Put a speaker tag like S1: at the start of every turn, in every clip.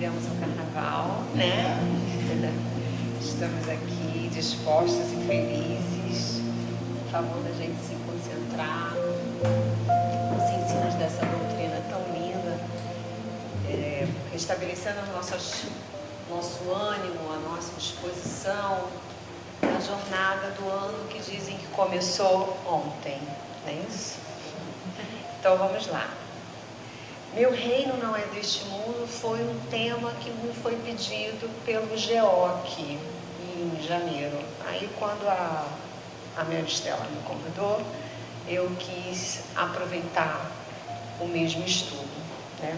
S1: vivemos o carnaval, né? Estamos aqui dispostos e felizes, a favor da gente se concentrar nos ensinos dessa doutrina tão linda, restabelecendo nosso ânimo, a nossa disposição na jornada do ano que dizem que começou ontem, não é isso? Então vamos lá. Meu reino não é deste mundo foi um tema que me foi pedido pelo GEOC em janeiro. Aí quando a Maristela me convidou, eu quis aproveitar o mesmo estudo, né?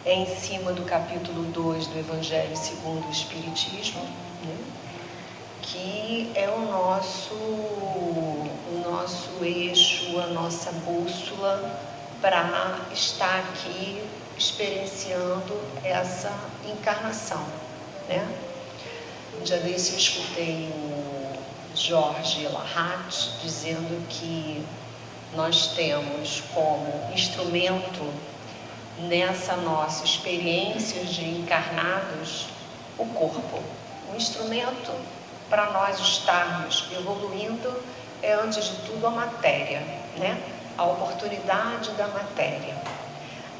S1: É em cima do capítulo 2 do Evangelho segundo o Espiritismo, né? Que é o nosso eixo, a nossa bússola para estar aqui experienciando essa encarnação, né? Um dia desse eu escutei o Jorge Lahat dizendo que nós temos como instrumento nessa nossa experiência de encarnados o corpo. O instrumento para nós estarmos evoluindo é, antes de tudo, a matéria, né? A oportunidade da matéria.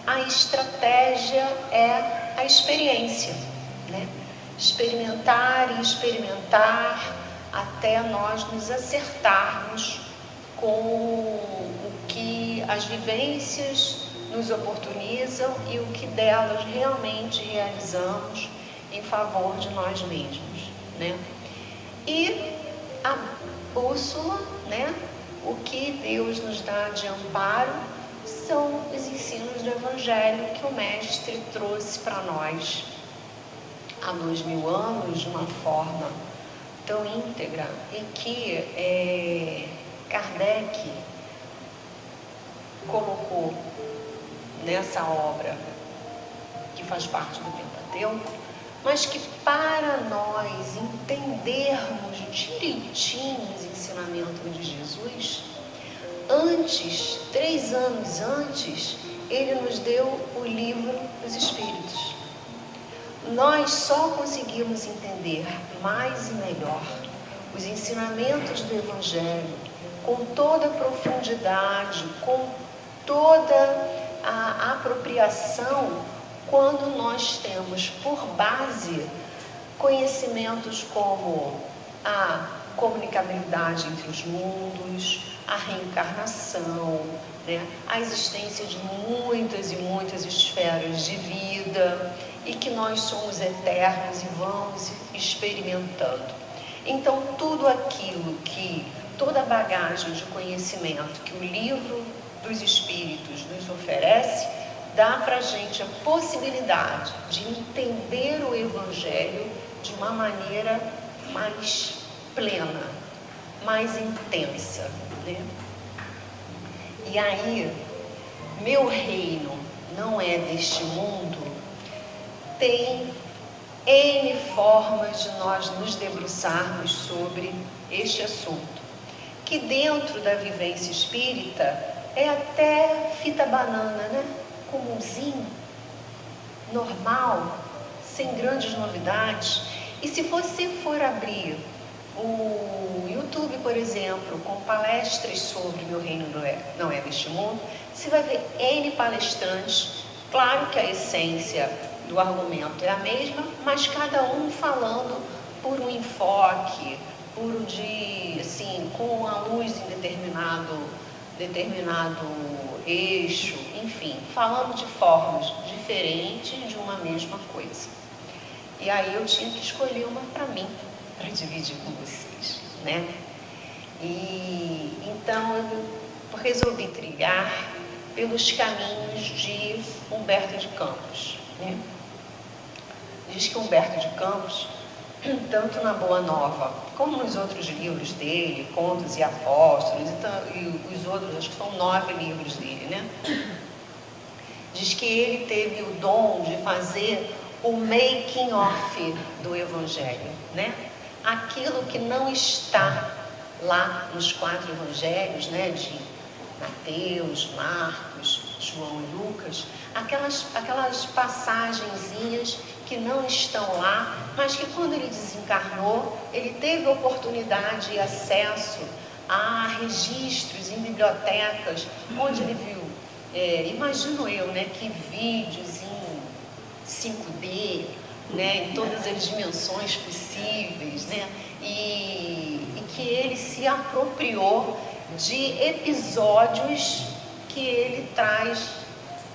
S1: A estratégia é a experiência, né? Experimentar e experimentar até nós nos acertarmos com o que as vivências nos oportunizam e o que delas realmente realizamos em favor de nós mesmos, né? E a bússola, né? O que Deus nos dá de amparo são os ensinos do Evangelho que o Mestre trouxe para nós há 2000 anos de uma forma tão íntegra e que Kardec colocou nessa obra que faz parte do Pentateuco, mas que para nós entendermos direitinho os ensinamentos de Jesus, antes, 3 anos antes, ele nos deu o livro dos Espíritos. Nós só conseguimos entender mais e melhor os ensinamentos do Evangelho com toda a profundidade, com toda a apropriação, quando nós temos por base conhecimentos como a comunicabilidade entre os mundos, a reencarnação, né? A existência de muitas e muitas esferas de vida e que nós somos eternos e vamos experimentando. Então, tudo aquilo toda a bagagem de conhecimento que o livro dos Espíritos nos oferece, dá para a gente a possibilidade de entender o Evangelho de uma maneira mais plena, mais intensa, né? E aí, meu reino não é deste mundo, tem N formas de nós nos debruçarmos sobre este assunto, que dentro da vivência espírita é até fita banana, né? Comumzinho, normal, sem grandes novidades. E se você for abrir o YouTube, por exemplo, com palestras sobre Meu Reino não é deste mundo, você vai ver N palestrantes. Claro que a essência do argumento é a mesma, mas cada um falando por um enfoque, com a luz em determinado eixo, enfim, falando de formas diferentes de uma mesma coisa. E aí eu tinha que escolher uma para mim, para dividir com vocês, né? E então eu resolvi trilhar pelos caminhos de Humberto de Campos, né? Diz que Humberto de Campos, tanto na Boa Nova como nos outros livros dele, Contos e Apóstolos, e os outros, acho que são 9 livros dele, né? Diz que ele teve o dom de fazer o making of do Evangelho, né? Aquilo que não está lá nos 4 Evangelhos, né? De Mateus, Marcos, João e Lucas, aquelas passagenzinhas que não estão lá, mas que quando ele desencarnou, ele teve oportunidade e acesso a registros em bibliotecas, onde ele viu, imagino eu, né, que vídeos em 5D, né, em todas as dimensões possíveis, né, e que ele se apropriou de episódios que ele traz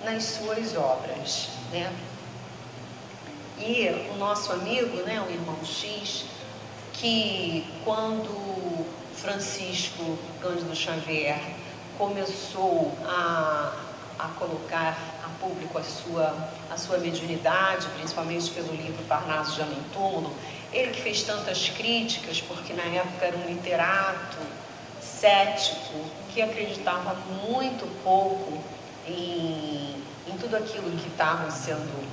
S1: nas suas obras, né? E o nosso amigo, né, o irmão X, que quando Francisco Cândido Xavier começou a colocar a público a sua mediunidade, principalmente pelo livro Parnaso de Além Túmulo, ele que fez tantas críticas, porque na época era um literato cético, que acreditava muito pouco em tudo aquilo que estava sendo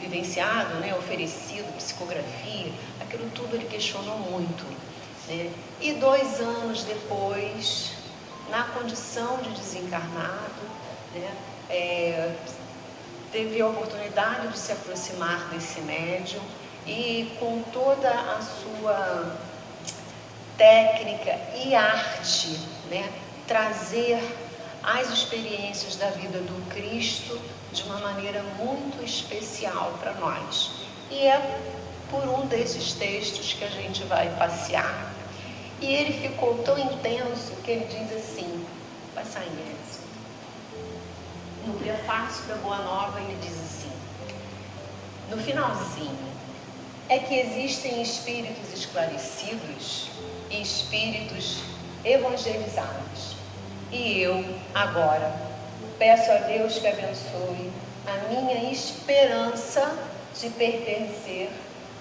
S1: vivenciado, né, oferecido, psicografia, aquilo tudo ele questionou muito, né? E 2 anos depois, na condição de desencarnado, né, teve a oportunidade de se aproximar desse médium e com toda a sua técnica e arte, né, trazer as experiências da vida do Cristo de uma maneira muito especial para nós. E é por um desses textos que a gente vai passear. E ele ficou tão intenso que ele diz assim, vai sair mesmo. No prefácio da Boa Nova ele diz assim, no finalzinho, é que existem espíritos esclarecidos e espíritos evangelizados. E eu, agora, peço a Deus que abençoe a minha esperança de pertencer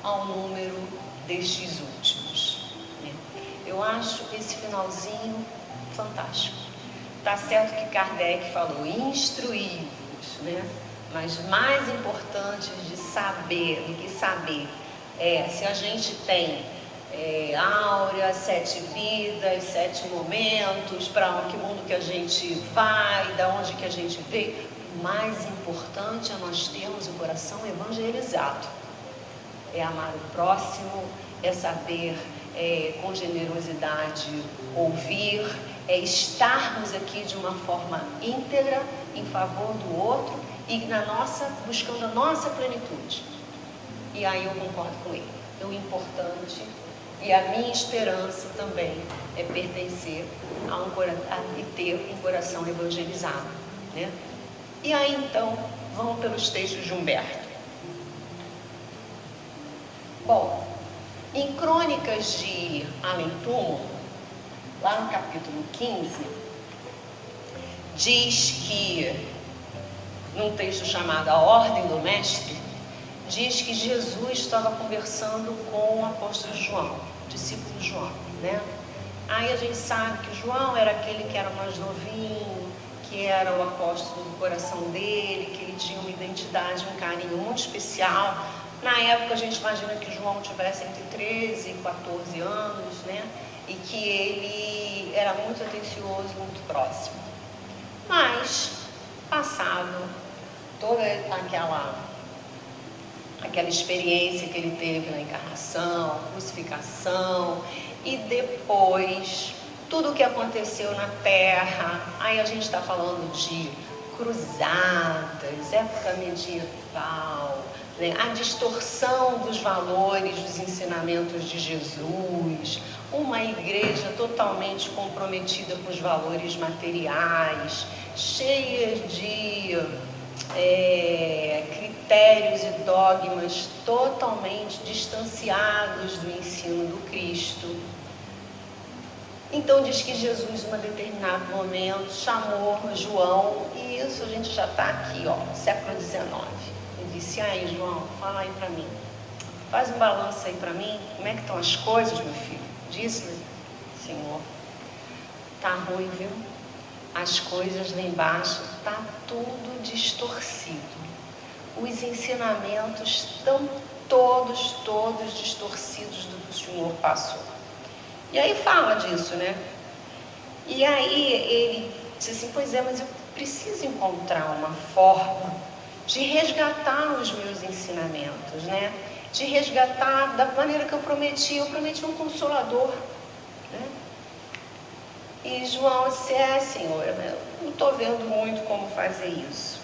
S1: ao número destes últimos. Eu acho esse finalzinho fantástico. Tá certo que Kardec falou, instruí-vos, né? Mas mais importante do que saber se a gente tem áurea, 7 vidas, 7 momentos, para que mundo que a gente vai, da onde que a gente veio. O mais importante é nós termos o coração evangelizado. É amar o próximo, é saber com generosidade ouvir, é estarmos aqui de uma forma íntegra em favor do outro e buscando a nossa plenitude. E aí eu concordo com ele. O importante e a minha esperança também é pertencer e ter um coração evangelizado, né? E aí então, vamos pelos textos de Humberto. Bom, em Crônicas de Além Túmulo, lá no capítulo 15, diz que, num texto chamado A Ordem do Mestre, diz que Jesus estava conversando com o apóstolo João, discípulo João, né? Aí a gente sabe que João era aquele que era mais novinho, que era o apóstolo do coração dele, que ele tinha uma identidade, um carinho muito especial. Na época a gente imagina que João tivesse entre 13 e 14 anos, né? E que ele era muito atencioso, muito próximo. Mas, passado toda aquela experiência que ele teve na encarnação, crucificação, e depois tudo o que aconteceu na Terra, aí a gente está falando de cruzadas, época medieval, né? A distorção dos valores, dos ensinamentos de Jesus, uma igreja totalmente comprometida com os valores materiais, cheia de critérios e dogmas totalmente distanciados do ensino do Cristo. Então diz que Jesus, em um determinado momento, chamou João, e isso a gente já está aqui, século XIX. Ele disse, aí João, fala aí para mim, faz um balanço aí para mim, como é que estão as coisas, meu filho? Disse-lhe, Senhor, tá ruim, viu? As coisas lá embaixo, tá tudo distorcido. Os ensinamentos estão todos distorcidos do que o Senhor passou. E aí fala disso, né? E aí ele Disse assim, pois é, mas eu preciso encontrar uma forma de resgatar os meus ensinamentos, né? De resgatar da maneira que eu prometi um consolador, né? E João disse, Senhor, eu não estou vendo muito como fazer isso.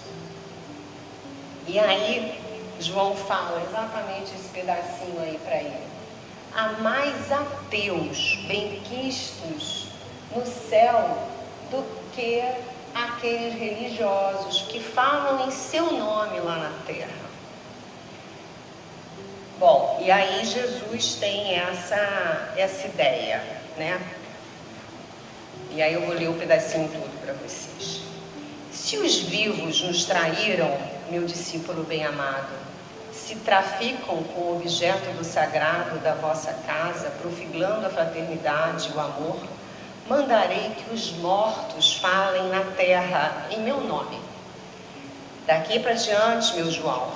S1: E aí, João fala exatamente esse pedacinho aí para ele. Há mais ateus benquistos no céu do que aqueles religiosos que falam em seu nome lá na terra. Bom, e aí Jesus tem essa ideia, né? E aí eu vou ler o pedacinho todo para vocês. Se os vivos nos traíram, meu discípulo bem-amado, se traficam com o objeto do sagrado da vossa casa, profilando a fraternidade e o amor, mandarei que os mortos falem na terra em meu nome. Daqui para diante, meu João,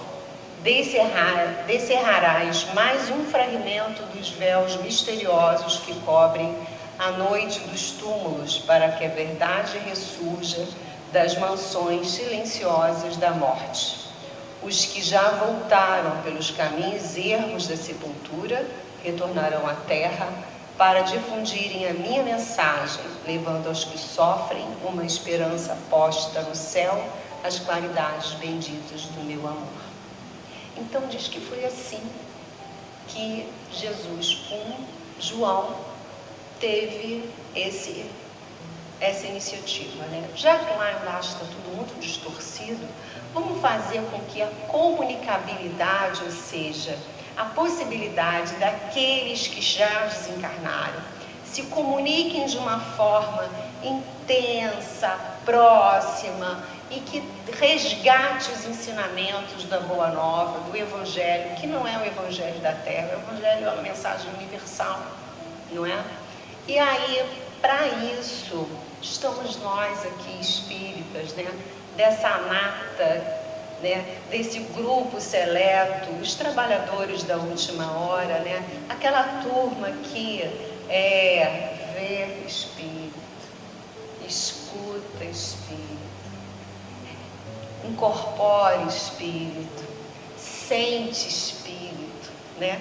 S1: descerrarás mais um fragmento dos véus misteriosos que cobrem a noite dos túmulos, para que a verdade ressurja das mansões silenciosas da morte. Os que já voltaram pelos caminhos ermos da sepultura retornarão à terra para difundirem a minha mensagem, levando aos que sofrem uma esperança posta no céu, as claridades benditas do meu amor. Então diz que foi assim que Jesus, com João, teve essa iniciativa, né? Já que lá embaixo está tudo muito distorcido, vamos fazer com que a comunicabilidade, ou seja, a possibilidade daqueles que já desencarnaram se comuniquem de uma forma intensa, próxima e que resgate os ensinamentos da Boa Nova, do Evangelho, que não é o Evangelho da Terra, o Evangelho é uma mensagem universal, não é? E aí, para isso, estamos nós aqui espíritas, né? Dessa nata, né? Desse grupo seleto, os trabalhadores da última hora, né? Aquela turma que vê espírito, escuta espírito, incorpora espírito, sente espírito, né?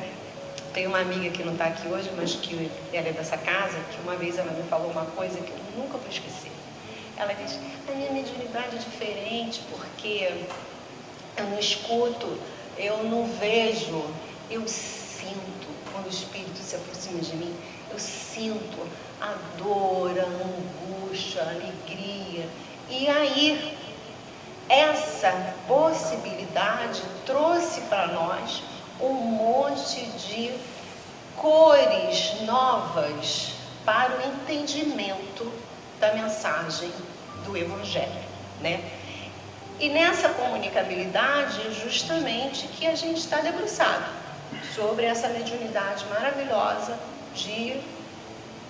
S1: Tem uma amiga que não está aqui hoje, mas que ela é dessa casa, que uma vez ela me falou uma coisa que eu nunca vou esquecer. Ela disse, a minha mediunidade é diferente porque eu não escuto, eu não vejo, eu sinto. Quando o espírito se aproxima de mim, eu sinto a dor, a angústia, a alegria. E aí, essa possibilidade trouxe para nós um monte de cores novas para o entendimento da mensagem do Evangelho, né? E nessa comunicabilidade é justamente que a gente está debruçado sobre essa mediunidade maravilhosa de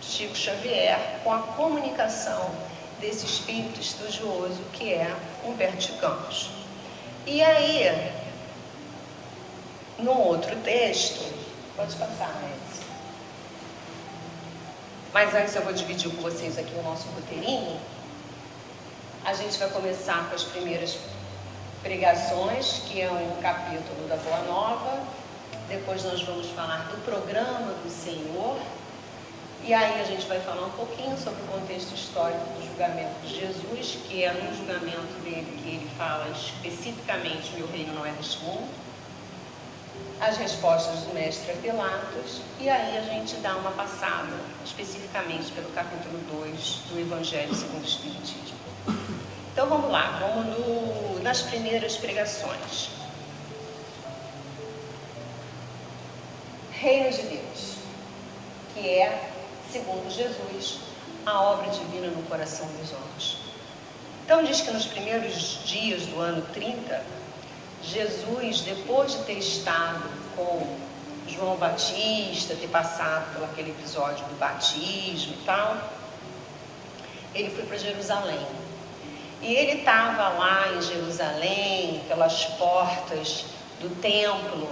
S1: Chico Xavier com a comunicação desse espírito estudioso que é Humberto de Campos. E aí, num outro texto, pode passar, Edson. Mas antes eu vou dividir com vocês aqui o nosso roteirinho. A gente vai começar com as primeiras pregações, que é um capítulo da Boa Nova. Depois nós vamos falar do programa do Senhor. E aí a gente vai falar um pouquinho sobre o contexto histórico do julgamento de Jesus, que é no julgamento dele que ele fala especificamente: meu reino não é deste mundo. As respostas do mestre a Pilatos, e aí a gente dá uma passada especificamente pelo capítulo 2 do Evangelho segundo o Espiritismo. Então vamos lá, vamos nas primeiras pregações. Reino de Deus, que é, segundo Jesus, a obra divina no coração dos homens. Então diz que nos primeiros dias do ano 30, Jesus, depois de ter estado com João Batista, ter passado por aquele episódio do batismo e tal, ele foi para Jerusalém. E ele estava lá em Jerusalém, pelas portas do templo,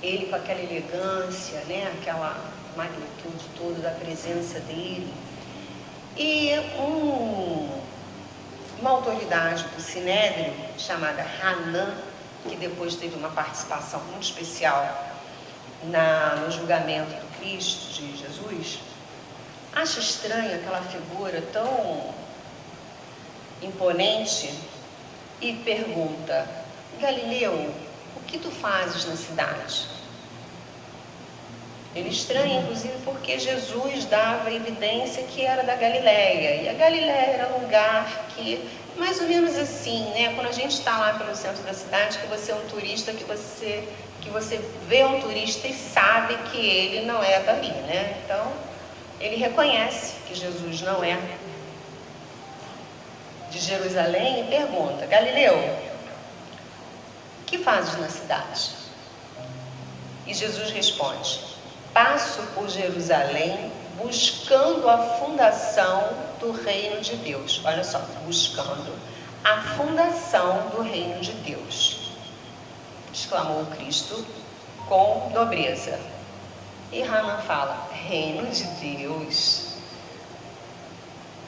S1: ele com aquela elegância, né, aquela magnitude toda da presença dele. E um uma autoridade do Sinédrio, chamada Hanã, que depois teve uma participação muito especial no julgamento do Cristo, de Jesus, acha estranha aquela figura tão imponente e pergunta: Galileu, o que tu fazes na cidade? Ele estranha, inclusive, porque Jesus dava evidência que era da Galileia. E a Galileia era um lugar que, mais ou menos assim, né? Quando a gente está lá pelo centro da cidade, que você é um turista, que você vê um turista e sabe que ele não é dali, né? Então, ele reconhece que Jesus não é de Jerusalém e pergunta: Galileu, o que fazes na cidade? E Jesus responde: passo por Jerusalém buscando a fundação do reino de Deus. Olha só, buscando a fundação do reino de Deus, exclamou Cristo com nobreza. E Hanã fala: reino de Deus.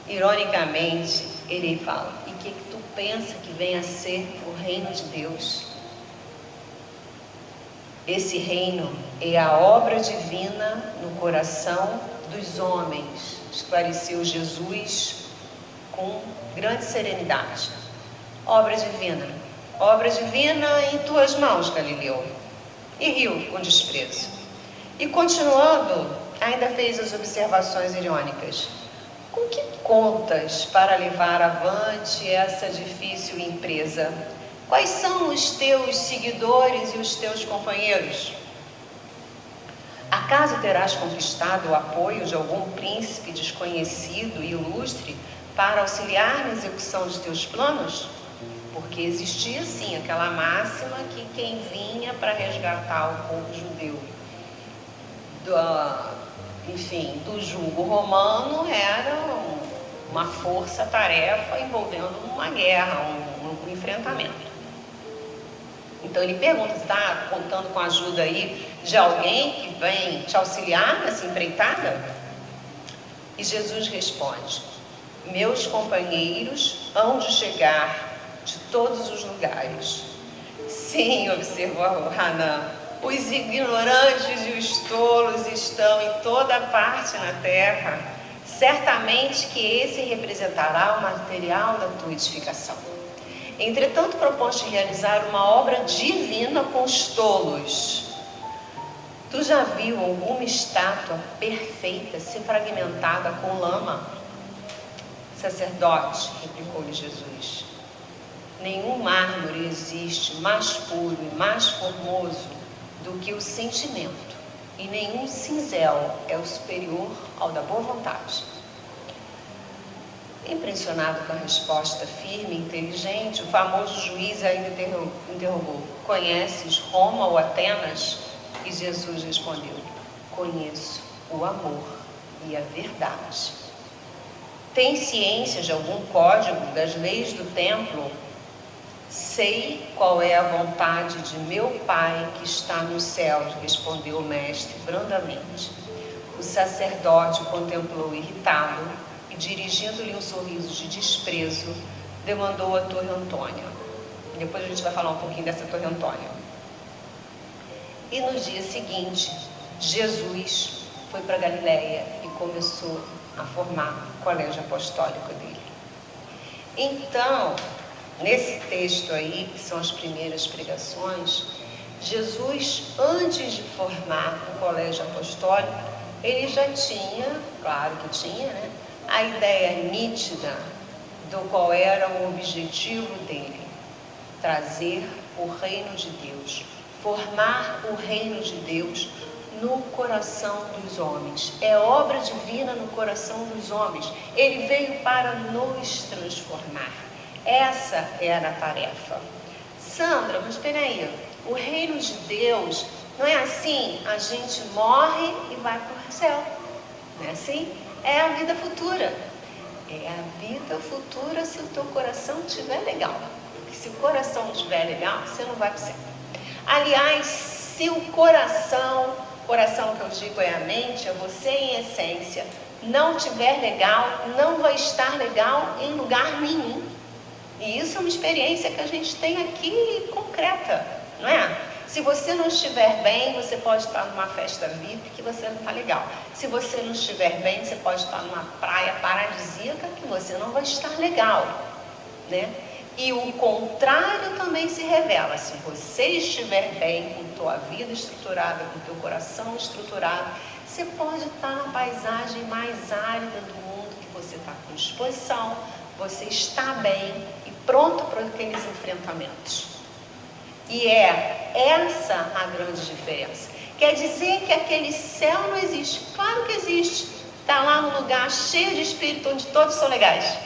S1: Ironicamente, ele fala: e o que tu pensa que vem a ser o reino de Deus? Esse reino é a obra divina no coração dos homens, esclareceu Jesus com grande serenidade. Obra divina em tuas mãos, Galileu. E riu com desprezo. E continuando, ainda fez as observações irônicas: com que contas para levar avante essa difícil empresa? Quais são os teus seguidores e os teus companheiros? Acaso terás conquistado o apoio de algum príncipe desconhecido e ilustre para auxiliar na execução de teus planos? Porque existia sim aquela máxima que quem vinha para resgatar o povo judeu do jugo romano era uma força-tarefa envolvendo uma guerra, um enfrentamento. Então ele pergunta: está contando com a ajuda aí de alguém que vem te auxiliar nessa empreitada? E Jesus responde: meus companheiros hão de chegar de todos os lugares. Sim, observou Hanã, os ignorantes e os tolos estão em toda parte na terra. Certamente que esse representará o material da tua edificação. Entretanto, propões-te realizar uma obra divina com os tolos. Tu já viu alguma estátua perfeita ser fragmentada com lama? Sacerdote, replicou-lhe Jesus, nenhum mármore existe mais puro e mais formoso do que o sentimento, e nenhum cinzel é o superior ao da boa vontade. Impressionado com a resposta firme e inteligente, o famoso juiz ainda interrogou: conheces Roma ou Atenas? E Jesus respondeu: conheço o amor e a verdade. Tem ciência de algum código das leis do templo? Sei qual é a vontade de meu Pai que está no céu, respondeu o mestre brandamente. O sacerdote o contemplou irritado e, dirigindo-lhe um sorriso de desprezo, demandou a Torre Antônia. Depois a gente vai falar um pouquinho dessa Torre Antônia. E no dia seguinte, Jesus foi para Galileia e começou a formar o colégio apostólico dele. Então, nesse texto aí, que são as primeiras pregações, Jesus, antes de formar o colégio apostólico, ele já tinha, claro que tinha, né, a ideia nítida do qual era o objetivo dele: trazer o reino de Deus, formar o reino de Deus no coração dos homens. É obra divina no coração dos homens. Ele veio para nos transformar. Essa era a tarefa. Sandra, mas espera aí, o reino de Deus não é assim, a gente morre e vai para o céu, não é assim? É a vida futura. É a vida futura se o teu coração estiver legal. Porque se o coração não estiver legal, você não vai para o céu. Aliás, se o coração que eu digo é a mente, é você em essência, não estiver legal, não vai estar legal em lugar nenhum. E isso é uma experiência que a gente tem aqui concreta, não é? Se você não estiver bem, você pode estar numa festa VIP que você não está legal. Se você não estiver bem, você pode estar numa praia paradisíaca que você não vai estar legal, né? E o contrário também se revela. Se você estiver bem, com tua vida estruturada, com teu coração estruturado, você pode estar na paisagem mais árida do mundo, que você está com disposição, você está bem e pronto para aqueles enfrentamentos. E é essa a grande diferença. Quer dizer que aquele céu não existe? Claro que existe. Está lá num lugar cheio de espírito, onde todos são legais,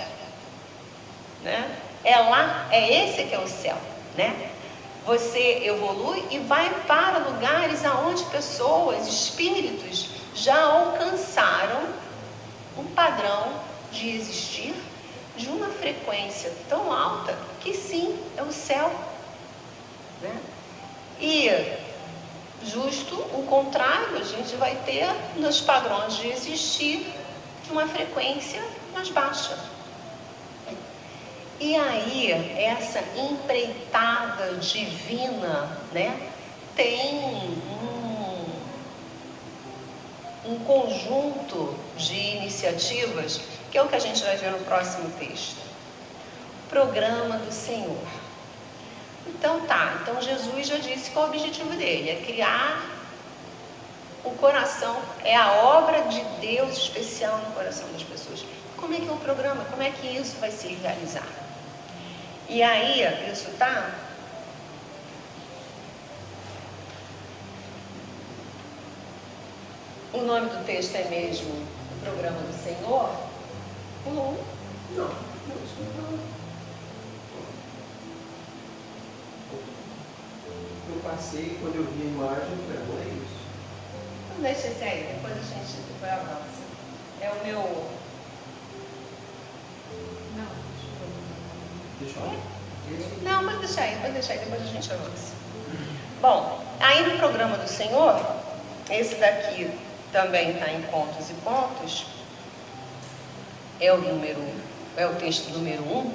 S1: né? É lá, é esse que é o céu, né? Você evolui e vai para lugares aonde pessoas, espíritos, já alcançaram um padrão de existir de uma frequência tão alta que sim, é o céu, né? E justo o contrário a gente vai ter nos padrões de existir de uma frequência mais baixa. E aí essa empreitada divina, né, tem um conjunto de iniciativas que é o que a gente vai ver no próximo texto. Programa do Senhor. Então então Jesus já disse que o objetivo dele é criar o coração, é a obra de Deus especial no coração das pessoas. Como é que é o programa? Como é que isso vai se realizar? E aí, isso o nome do texto é mesmo o Programa do Senhor?
S2: Não, isso não. Eu passei, quando eu vi a imagem, eu falei, não é isso.
S1: Então deixa esse aí, depois a gente vai avançar. É o meu...
S2: Deixa eu...
S1: Não, pode deixar aí, depois a gente avança. Bom, aí no Programa do Senhor, esse daqui também está em Contos e Pontos, é o texto número 1,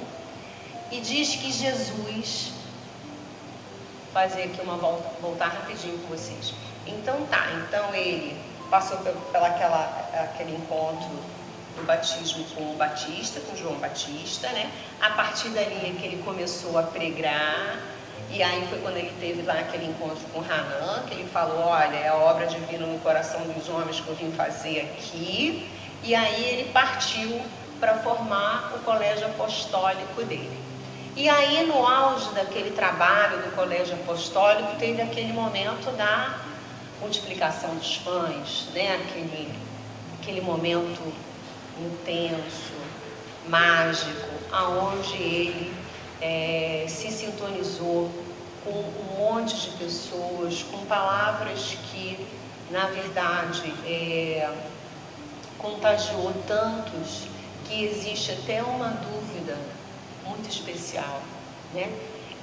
S1: e diz que Jesus, fazer aqui voltar rapidinho com vocês. Então ele passou aquele encontro do batismo com o Batista, com João Batista, né? A partir dali é que ele começou a pregar, e aí foi quando ele teve lá aquele encontro com Hanan, que ele falou, olha, é a obra divina no coração dos homens que eu vim fazer aqui, e aí ele partiu para formar o colégio apostólico dele. E aí no auge daquele trabalho do colégio apostólico, teve aquele momento da multiplicação dos pães, né? Aquele momento intenso, mágico, aonde ele se sintonizou com um monte de pessoas, com palavras que, na verdade, contagiou tantos que existe até uma dúvida muito especial, né?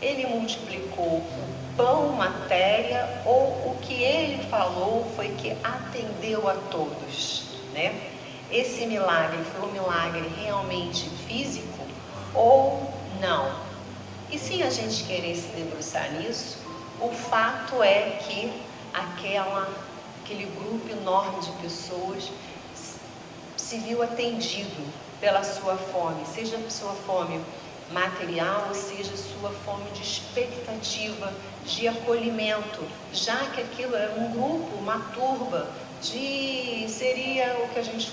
S1: Ele multiplicou o pão, matéria, ou o que ele falou foi que atendeu a todos, né? Esse milagre foi um milagre realmente físico ou não? E sem a gente querer se debruçar nisso, o fato é que aquele grupo enorme de pessoas se viu atendido pela sua fome, seja a sua fome material, ou seja a sua fome de expectativa, de acolhimento, já que aquilo era um grupo, uma turba, seria o que a gente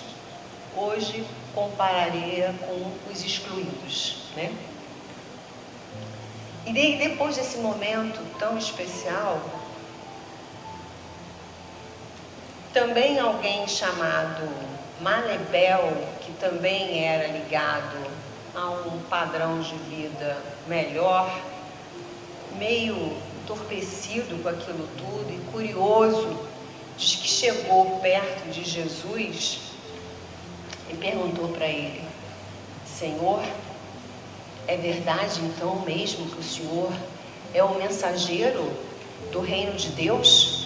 S1: hoje compararia com os excluídos, né? E depois desse momento tão especial, também alguém chamado Malebel, que também era ligado a um padrão de vida melhor, meio entorpecido com aquilo tudo e curioso, diz que chegou perto de Jesus e perguntou para ele: Senhor, é verdade então mesmo que o Senhor é o mensageiro do reino de Deus?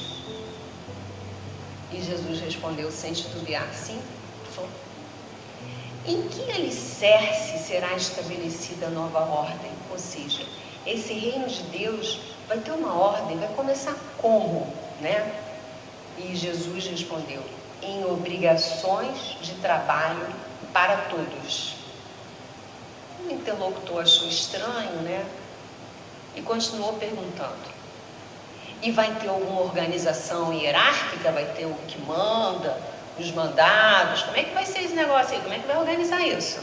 S1: E Jesus respondeu sem titubear: sim, sou. Em que alicerce será estabelecida a nova ordem? Ou seja, esse reino de Deus vai ter uma ordem, vai começar como, né? E Jesus respondeu: em obrigações de trabalho para todos. O interlocutor achou estranho, né? E continuou perguntando: e vai ter alguma organização hierárquica? Vai ter o que manda, os mandados? Como é que vai ser esse negócio aí? Como é que vai organizar isso?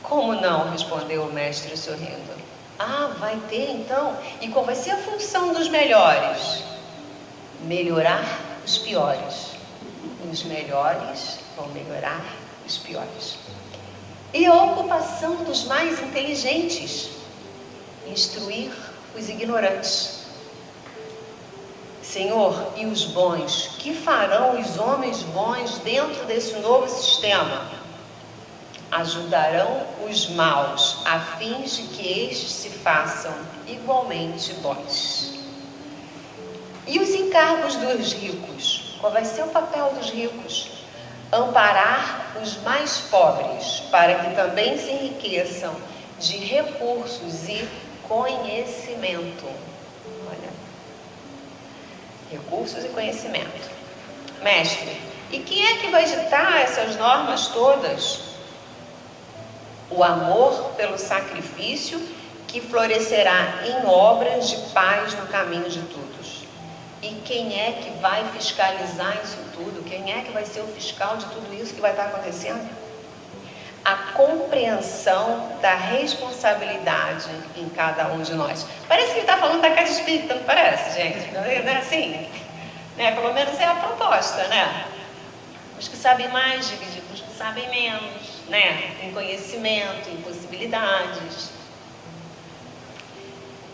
S1: Como não? Respondeu o mestre sorrindo. Ah, vai ter então? E qual vai ser a função dos melhores? Melhorar os piores. Os melhores vão melhorar os piores. E a ocupação dos mais inteligentes? Instruir os ignorantes. Senhor, e os bons? Que farão os homens bons dentro desse novo sistema? Ajudarão os maus, a fim de que estes se façam igualmente bons. E os encargos dos ricos? Qual vai ser o papel dos ricos? Amparar os mais pobres, para que também se enriqueçam de recursos e conhecimento. Olha, recursos e conhecimento. Mestre, e quem é que vai ditar essas normas todas? O amor pelo sacrifício, que florescerá em obras de paz no caminho de todos. E quem é que vai fiscalizar isso tudo? Quem é que vai ser o fiscal de tudo isso que vai estar acontecendo? A compreensão da responsabilidade em cada um de nós. Parece que ele está falando da casa espírita, não parece, gente? Não é assim? Né? Pelo menos é a proposta, né? Os que sabem mais dividir com os que sabem menos, né? Em conhecimento, em possibilidades.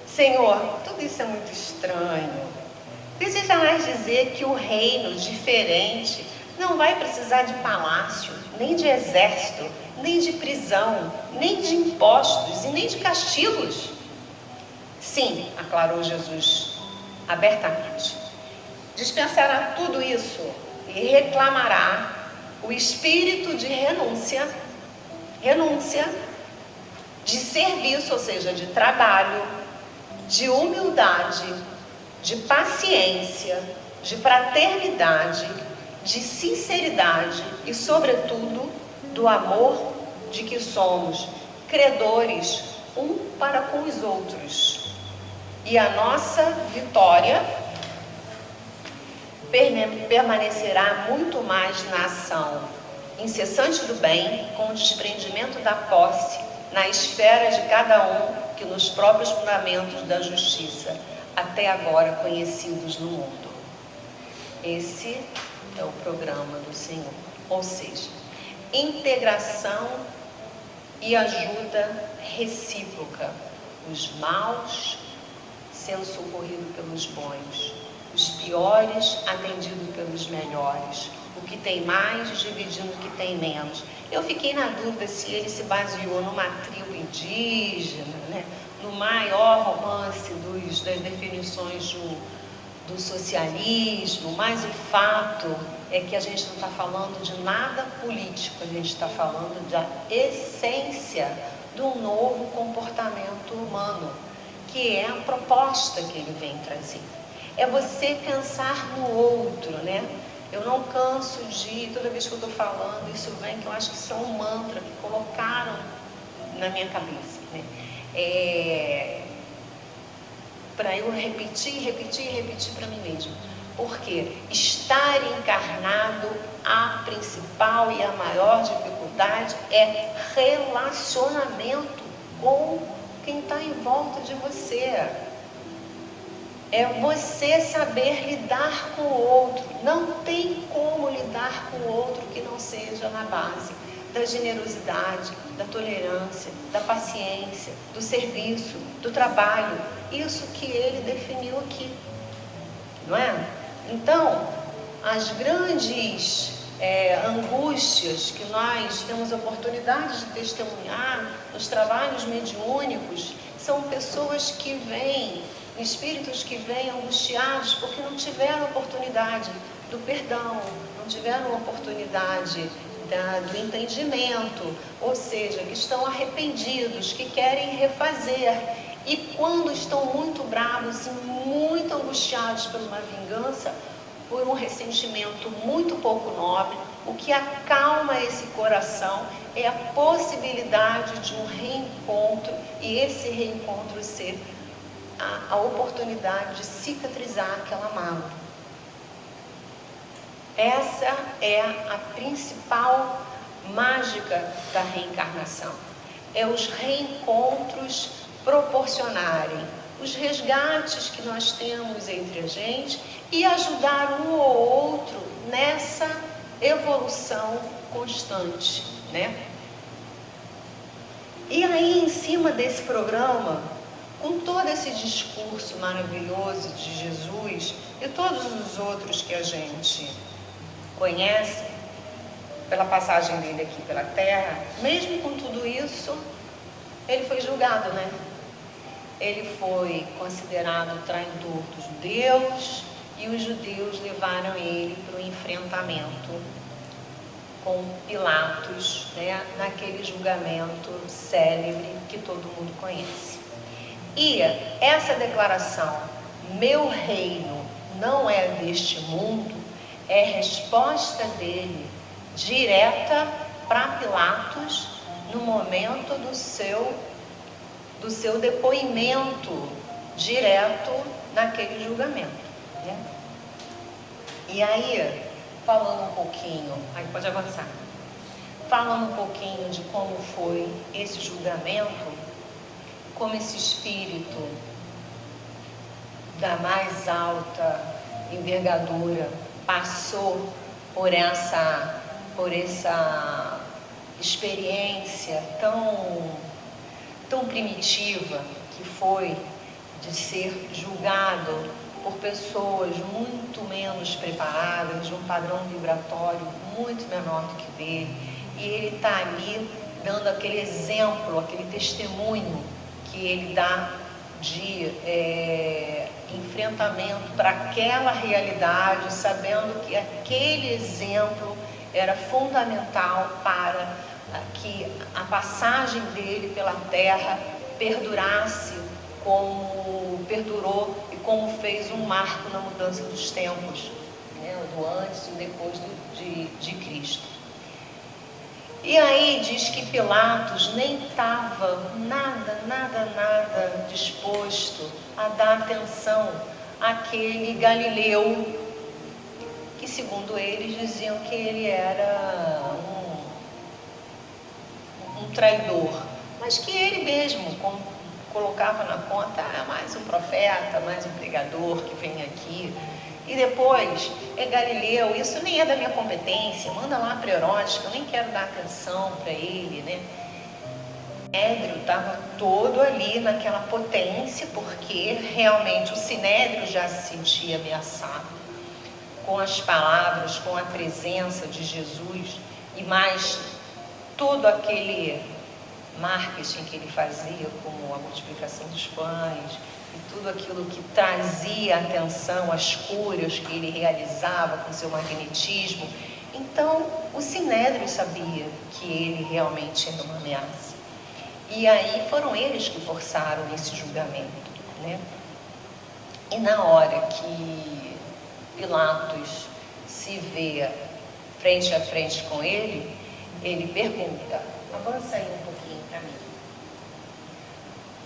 S1: Senhor, tudo isso é muito estranho. Desejarás dizer que o reino diferente não vai precisar de palácio, nem de exército, nem de prisão, nem de impostos e nem de castigos? Sim, aclarou Jesus abertamente. Dispensará tudo isso e reclamará o espírito de renúncia, de serviço, ou seja, de trabalho, de humildade, de paciência, de fraternidade, de sinceridade e, sobretudo, do amor de que somos credores um para com os outros. E a nossa vitória permanecerá muito mais na ação incessante do bem, com o desprendimento da posse, na esfera de cada um, que nos próprios fundamentos da justiça, até agora conhecidos no mundo. Esse é o programa do Senhor, ou seja, integração e ajuda recíproca, os maus sendo socorridos pelos bons, os piores atendidos pelos melhores, o que tem mais dividindo o que tem menos. Eu fiquei na dúvida se ele se baseou numa tribo indígena, né? No maior romance das definições do socialismo, mas o fato é que a gente não está falando de nada político, a gente está falando da essência do novo comportamento humano, que é a proposta que ele vem trazer. É você pensar no outro, né? Eu não canso de, toda vez que eu estou falando, isso vem, que eu acho que isso é um mantra que colocaram na minha cabeça, né? Para eu repetir para mim mesmo. Porque estar encarnado, a principal e a maior dificuldade é relacionamento com quem está em volta de você. É você saber lidar com o outro. Não tem como lidar com o outro que não seja na base da generosidade, da tolerância, da paciência, do serviço, do trabalho. Isso que ele definiu aqui, não é? Então, as grandes angústias que nós temos oportunidade de testemunhar nos trabalhos mediúnicos são pessoas que vêm, espíritos que vêm angustiados porque não tiveram oportunidade do perdão, não tiveram oportunidade do entendimento, ou seja, que estão arrependidos, que querem refazer. E quando estão muito bravos e muito angustiados por uma vingança, por um ressentimento muito pouco nobre, o que acalma esse coração é a possibilidade de um reencontro, e esse reencontro ser a oportunidade de cicatrizar aquela mágoa. Essa é a principal mágica da reencarnação. É os reencontros proporcionarem os resgates que nós temos entre a gente e ajudar um ou outro nessa evolução constante, né? E aí, em cima desse programa, com todo esse discurso maravilhoso de Jesus e todos os outros que a gente conhece pela passagem dele aqui pela Terra, mesmo com tudo isso, ele foi julgado, né? Ele foi considerado traidor dos judeus e os judeus levaram ele para o enfrentamento com Pilatos, né? Naquele julgamento célebre que todo mundo conhece. E essa declaração, meu reino não é deste mundo, é resposta dele direta para Pilatos no momento do seu depoimento direto naquele julgamento, né? E aí, falando um pouquinho, aí pode avançar, falando um pouquinho de como foi esse julgamento, como esse espírito da mais alta envergadura passou por essa experiência tão primitiva que foi de ser julgado por pessoas muito menos preparadas, de um padrão vibratório muito menor do que dele, e ele está ali dando aquele exemplo, aquele testemunho que ele dá de enfrentamento para aquela realidade, sabendo que aquele exemplo era fundamental para que a passagem dele pela Terra perdurasse como perdurou e como fez um marco na mudança dos tempos, né, do antes e depois de Cristo. E aí diz que Pilatos nem estava nada disposto a dar atenção àquele Galileu, que segundo eles diziam que ele era um traidor, mas que ele mesmo colocava na conta, mais um profeta, mais um pregador que vem aqui. E depois, Galileu, isso nem é da minha competência, manda lá para Herodes, que eu nem quero dar atenção para ele, né? Sinédrio estava todo ali naquela potência, porque realmente o Sinédrio já se sentia ameaçado com as palavras, com a presença de Jesus e mais todo aquele marketing que ele fazia, como a multiplicação dos pães e tudo aquilo que trazia atenção, as curas que ele realizava com seu magnetismo. Então, o Sinédrio sabia que ele realmente era uma ameaça. E aí foram eles que forçaram esse julgamento, né? E na hora que Pilatos se vê frente a frente com ele, ele pergunta, avança aí um pouquinho para mim.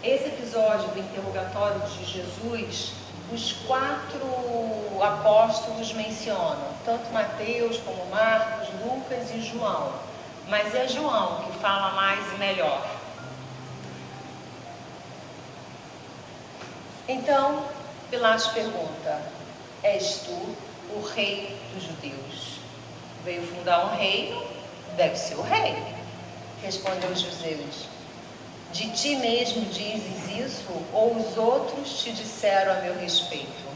S1: Esse episódio do interrogatório de Jesus, os 4 apóstolos mencionam, tanto Mateus como Marcos, Lucas e João, mas é João que fala mais e melhor. Então, Pilatos pergunta, és tu o rei dos judeus? Veio fundar um reino, deve ser o rei. Respondeu Jesus, de ti mesmo dizes isso, ou os outros te disseram a meu respeito?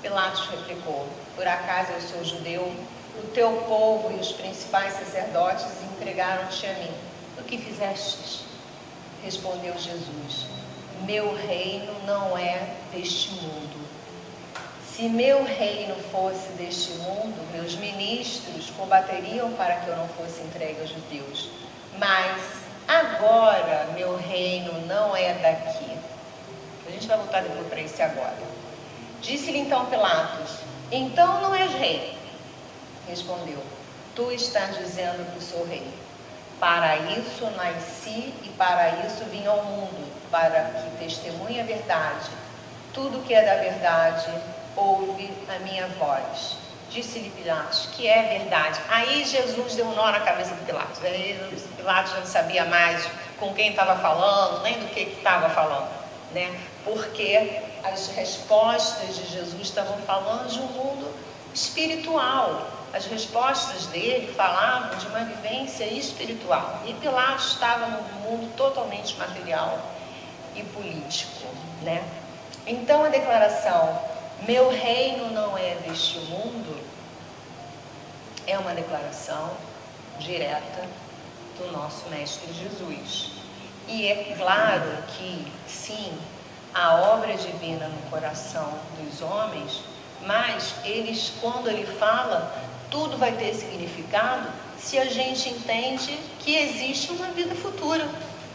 S1: Pilatos replicou, por acaso eu sou judeu? O teu povo e os principais sacerdotes entregaram-te a mim. O que fizestes? Respondeu Jesus, meu reino não é deste mundo. Se meu reino fosse deste mundo, meus ministros combateriam para que eu não fosse entregue aos judeus. Mas agora meu reino não é daqui. A gente vai voltar depois para esse agora. Disse-lhe então Pilatos: então não és rei? Respondeu: tu estás dizendo que sou rei. Para isso nasci e para isso vim ao mundo, para que testemunhe a verdade. Tudo que é da verdade, ouve a minha voz. Disse-lhe Pilatos: que é verdade? Aí Jesus deu um nó na cabeça de Pilatos. Aí Pilatos já não sabia mais com quem estava falando, nem do que estava falando, né? Porque as respostas de Jesus estavam falando de um mundo espiritual. As respostas dele falavam de uma vivência espiritual. E Pilatos estava num mundo totalmente material e político, né? Então a declaração, meu reino não é deste mundo, é uma declaração direta do nosso Mestre Jesus. E é claro que, sim, a obra divina no coração dos homens, mas eles, quando ele fala, tudo vai ter significado se a gente entende que existe uma vida futura,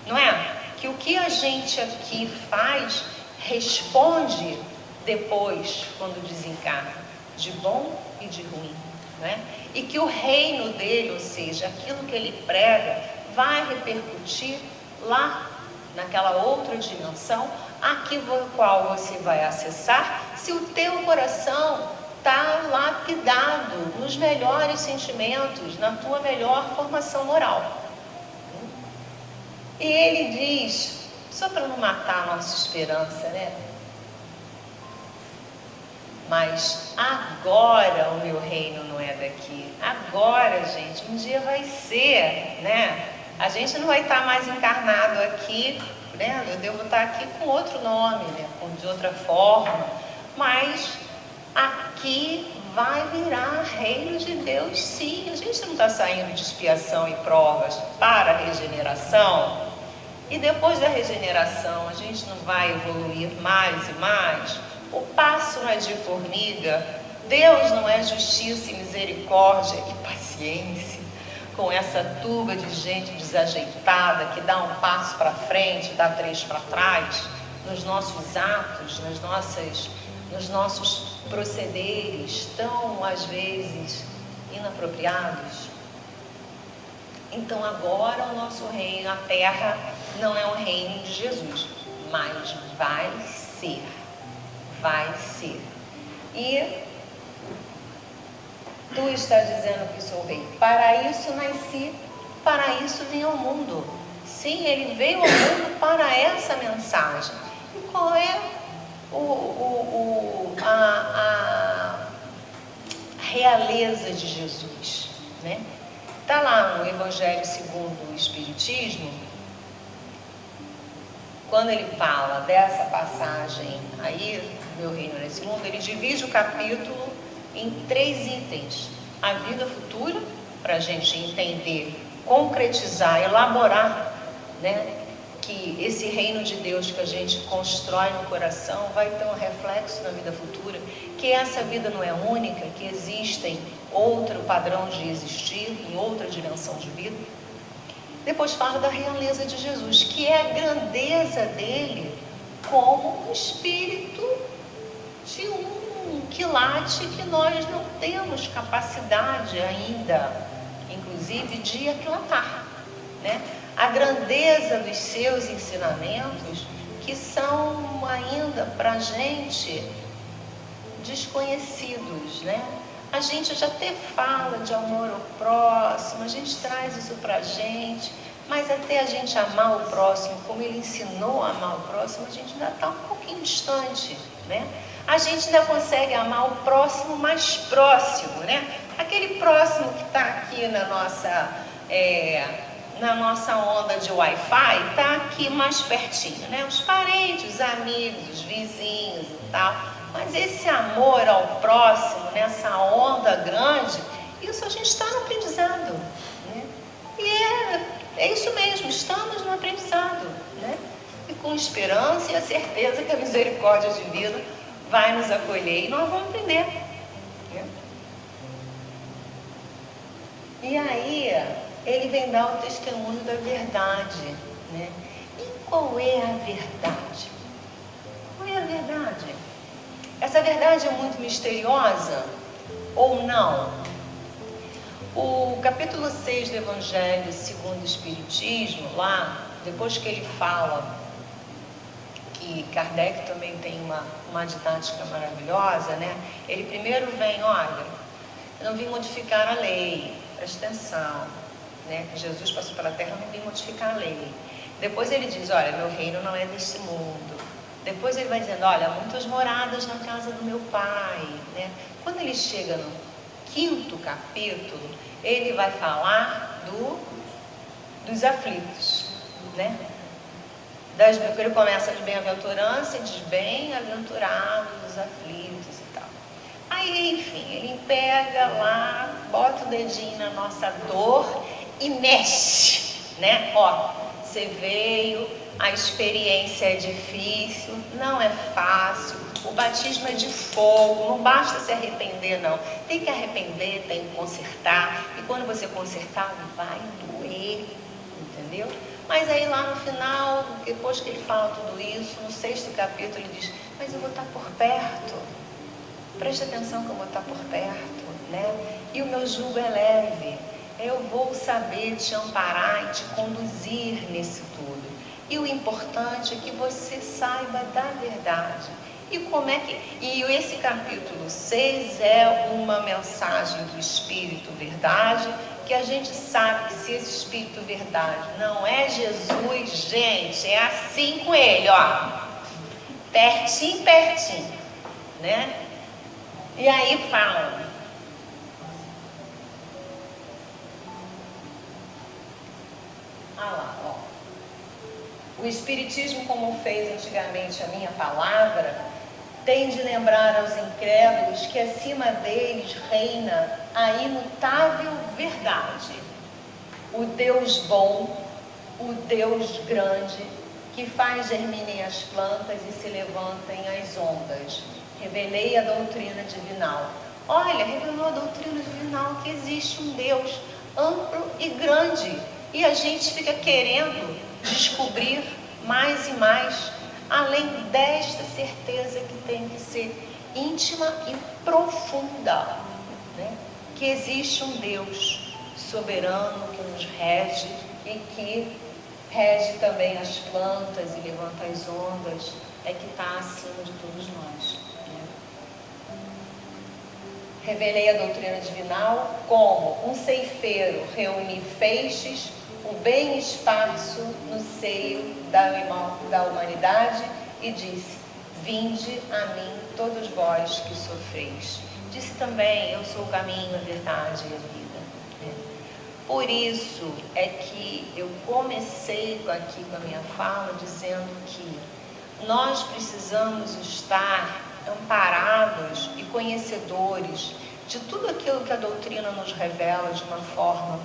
S1: não é? Que o que a gente aqui faz responde depois, quando desencarna, de bom e de ruim, né? E que o reino dele, ou seja, aquilo que ele prega, vai repercutir lá naquela outra dimensão, aqui qual você vai acessar, se o teu coração está lapidado nos melhores sentimentos, na tua melhor formação moral. E ele diz, só para não matar a nossa esperança, né? Mas agora o meu reino não é daqui. Agora, gente, um dia vai ser, né? A gente não vai estar mais encarnado aqui, né? Eu devo estar aqui com outro nome, né? De outra forma. Mas aqui vai virar reino de Deus, sim. A gente não está saindo de expiação e provas para a regeneração. E depois da regeneração, a gente não vai evoluir mais e mais. O passo não é de formiga. Deus não é justiça e misericórdia e paciência com essa turba de gente desajeitada que dá um passo para frente, dá 3 para trás, nos nossos atos, nos nossos procederes tão, às vezes, inapropriados. Então agora o nosso reino, a terra, não é um reino de Jesus, mas vai ser. Vai ser. E tu estás dizendo que sou rei. Para isso nasci, para isso vim ao mundo. Sim, ele veio ao mundo para essa mensagem. E qual é a realeza de Jesus, né? Está lá no Evangelho segundo o Espiritismo, quando ele fala dessa passagem aí, meu reino nesse mundo, ele divide o capítulo em 3 itens. A vida futura, para a gente entender, concretizar, elaborar, né? Que esse reino de Deus que a gente constrói no coração vai ter um reflexo na vida futura, que essa vida não é única, que existem outro padrão de existir, em outra dimensão de vida. Depois fala da realeza de Jesus, que é a grandeza dele como um espírito de um quilate que nós não temos capacidade ainda, inclusive, de aquilatar, né? A grandeza dos seus ensinamentos, que são ainda para a gente desconhecidos, né? A gente já até fala de amor ao próximo, a gente traz isso para a gente, mas até a gente amar o próximo, como ele ensinou a amar o próximo, a gente ainda está um pouquinho distante, né? A gente ainda consegue amar o próximo mais próximo, né? Aquele próximo que está aqui na nossa onda de Wi-Fi, está aqui mais pertinho, né? Os parentes, os amigos, os vizinhos e tal. Mas esse amor ao próximo, nessa onda grande, isso a gente está no aprendizado, né? E é isso mesmo, estamos no aprendizado, né? E com esperança e a certeza que a misericórdia divina vai nos acolher e nós vamos aprender. Né? E aí, ele vem dar o testemunho da verdade. Né? E qual é a verdade? Qual é a verdade? Essa verdade é muito misteriosa ou não? O capítulo 6 do Evangelho segundo o Espiritismo, lá, depois que ele fala que Kardec também tem uma didática maravilhosa, né? Ele primeiro vem, olha, eu não vim modificar a lei, presta atenção, né? Jesus passou pela terra, eu não vim modificar a lei. Depois ele diz, olha, meu reino não é desse mundo. Depois ele vai dizendo, olha, muitas moradas na casa do meu pai, né? Quando ele chega no 5º capítulo, ele vai falar dos aflitos, né? Ele começa de bem-aventurança e diz bem-aventurados os aflitos e tal. Aí, enfim, ele pega lá, bota o dedinho na nossa dor e mexe, né? Ó, você veio, a experiência é difícil, não é fácil, o batismo é de fogo, não basta se arrepender não, tem que arrepender, tem que consertar, e quando você consertar vai doer, entendeu? Mas aí lá no final, depois que ele fala tudo isso, no 6º capítulo ele diz, mas eu vou estar por perto, preste atenção que eu vou estar por perto, né? E o meu jugo é leve, eu vou saber te amparar e te conduzir nisso tudo. E o importante é que você saiba da verdade. E como é que... E esse capítulo 6 é uma mensagem do Espírito Verdade, que a gente sabe que se esse Espírito Verdade não é Jesus, gente, é assim com ele, ó. Pertinho, pertinho, né? E aí fala... lá, ó. O Espiritismo, como fez antigamente a minha palavra, tem de lembrar aos incrédulos que acima deles reina a imutável verdade. O Deus bom, o Deus grande, que faz germinem as plantas e se levantem as ondas. Revelei a doutrina divinal. Olha, revelou a doutrina divinal que existe um Deus amplo e grande. E a gente fica querendo descobrir mais e mais, além desta certeza que tem que ser íntima e profunda, né? Que existe um Deus soberano que nos rege e que rege também as plantas e levanta as ondas, é que está acima de todos nós. Né? Revelei a doutrina divinal como um ceifeiro reúne feixes, o bem esparso no seio da humanidade e disse, vinde a mim todos vós que sofreis. Disse também, eu sou o caminho, a verdade e a vida. Por isso é que eu comecei aqui com a minha fala dizendo que nós precisamos estar amparados e conhecedores de tudo aquilo que a doutrina nos revela de uma forma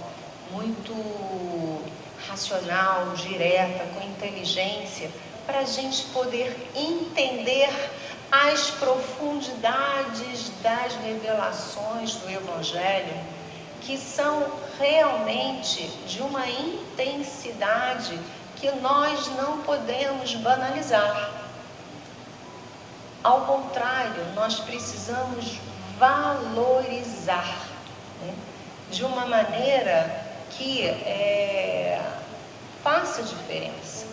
S1: muito racional, direta, com inteligência, para a gente poder entender as profundidades das revelações do Evangelho, que são realmente de uma intensidade que nós não podemos banalizar. Ao contrário, nós precisamos valorizar, né? De uma maneira que faça diferença.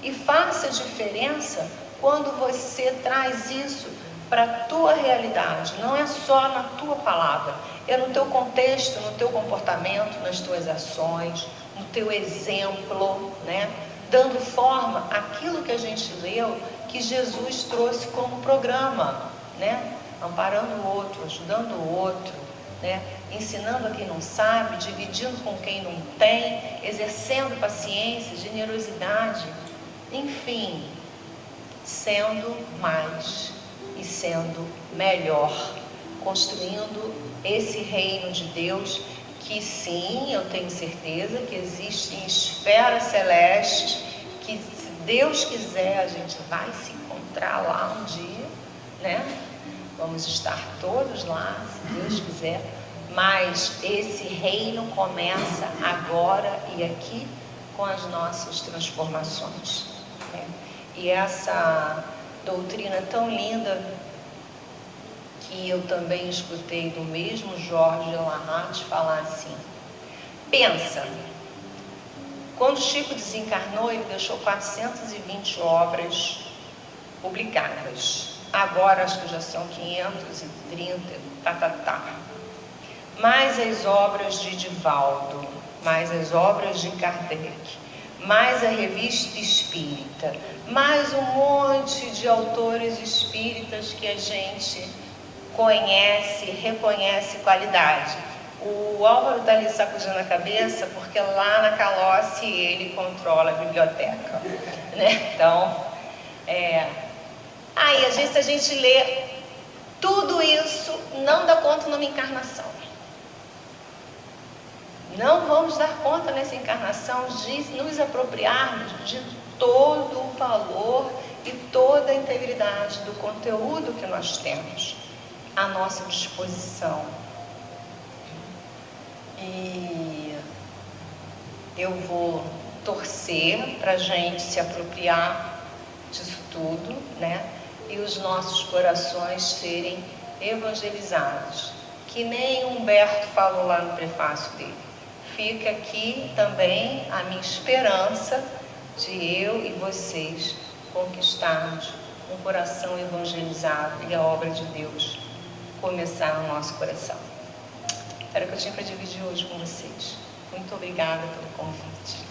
S1: E faça diferença quando você traz isso para a tua realidade. Não é só na tua palavra, é no teu contexto, no teu comportamento, nas tuas ações, no teu exemplo, né? Dando forma àquilo que a gente leu, que Jesus trouxe como programa, né? Amparando o outro, ajudando o outro, né? Ensinando a quem não sabe, dividindo com quem não tem, exercendo paciência, generosidade, enfim, sendo mais e sendo melhor, construindo esse reino de Deus, que sim, eu tenho certeza que existem esferas celestes, que se Deus quiser a gente vai se encontrar lá um dia, né? vamos estar todos lá, se Deus quiser, mas esse reino começa agora e aqui com as nossas transformações, né? E essa doutrina tão linda que eu também escutei do mesmo Jorge Larrat falar assim: pensa, quando Chico desencarnou, ele deixou 420 obras publicadas. Agora acho que já são 530, mais as obras de Divaldo, mais as obras de Kardec, mais a Revista Espírita, mais um monte de autores espíritas que a gente conhece, reconhece qualidade. O Álvaro está ali sacudindo a cabeça porque lá na Calóce ele controla a biblioteca, né? Então, aí se a gente lê tudo isso, não dá conta numa encarnação. Não vamos dar conta nessa encarnação de nos apropriarmos de todo o valor e toda a integridade do conteúdo que nós temos à nossa disposição. E eu vou torcer para a gente se apropriar disso tudo, né? E os nossos corações serem evangelizados. Que nem Humberto falou lá no prefácio dele. Fica aqui também a minha esperança de eu e vocês conquistarmos um coração evangelizado e a obra de Deus começar no nosso coração. Era o que eu tinha para dividir hoje com vocês. Muito obrigada pelo convite.